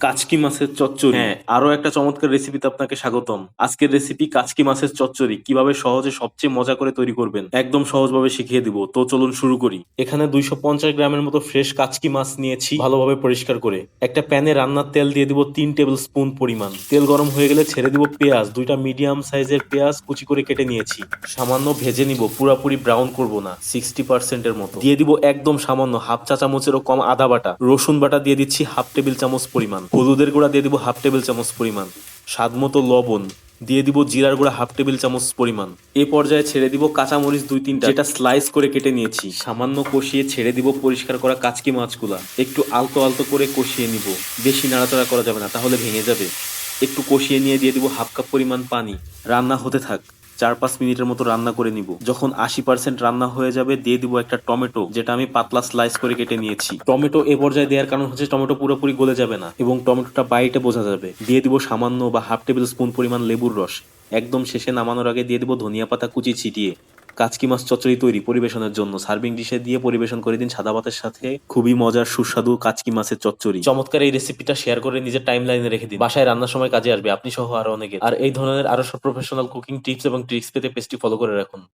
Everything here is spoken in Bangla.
কাচকি মাছের চচ্চড়ি। হ্যাঁ, আরো একটা চমৎকার রেসিপিতে আপনাকে স্বাগতম। আজকের রেসিপি কাচকি মাছের চচ্চড়ি। কিভাবে সহজে সবচেয়ে মজা করে তৈরি করবেন একদম সহজভাবে শিখিয়ে দিব। তো চলুন শুরু করি। এখানে 250 গ্রামের মতো ফ্রেশ কাচকি মাছ নিয়েছি, ভালোভাবে পরিষ্কার করে। একটা প্যানে রান্নার তেল দিয়ে দিব 3 টেবিল স্পুন পরিমাণ। তেল গরম হয়ে গেলে ছেড়ে দিব পেঁয়াজ, দুইটা মিডিয়াম সাইজের পেঁয়াজ কুচি করে কেটে নিয়েছি। সামান্য ভেজে নিব, পুরাপুরি ব্রাউন করব না, 60% এর মতো। দিয়ে দিব একদম সামান্য হাফ চা চামচেরও কম আদা বাটা। রসুন বাটা দিয়ে দিচ্ছি হাফ টেবিল চামচ পরিমাণ। হলুদের গুঁড়া দিয়ে দিব হাফ টেবিল চামচ পরিমাণ। স্বাদ মতো লবণ দিয়ে দিব, জিরার গুঁড়া হাফ টেবিল চামচ পরিমাণ। এ পর্যায়ে ছেড়ে দিব কাঁচামরিচ 2-3টা, যেটা স্লাইস করে কেটে নিয়েছি। সামান্য কষিয়ে ছেড়ে দিব পরিষ্কার করা কাচকি মাছগুলা। একটু আলতো আলতো করে কষিয়ে নিব, বেশি নাড়াচাড়া করা যাবে না, তাহলে ভেঙে যাবে। একটু কষিয়ে নিয়ে দিয়ে দিব হাফ কাপ পরিমাণ পানি। রান্না হতে থাক, 4-5 মিনিটের মতো রান্না করে নিব। যখন 80% রান্না হয়ে যাবে দিয়ে দিব একটা টমেটো, যেটা আমি পাতলা স্লাইস করে কেটে নিয়েছি। টমেটো এ পর্যায়ে দেওয়ার কারণ হচ্ছে টমেটো পুরোপুরি গলে যাবে না এবং টমেটোটা বাইটে বোঝা যাবে। দিয়ে দিব সামান্য বা হাফ টেবিল স্পুন পরিমাণ লেবুর রস। একদম শেষে নামানোর আগে দিয়ে দিব ধনিয়া পাতা কুচি ছিটিয়ে। কাচকি মাছ চচ্চড়ি তৈরি পরিবেশনের জন্য সার্ভিং ডিশে দিয়ে পরিবেশন করে দিন সাদা ভাতের সাথে। খুবই মজার সুস্বাদু কাচকি মাছের চচ্চড়ি। চমৎকার এই রেসিপিটা শেয়ার করে নিজের টাইম লাইনে রেখে দিন, বাসায় রান্নার সময় কাজে আসবে আপনি সহ আরো অনেকে। আর এই ধরনের আরো সব প্রফেশনাল কুকিং টিপস এবং ট্রিক্স পেতে পেজটি ফলো করে রাখুন।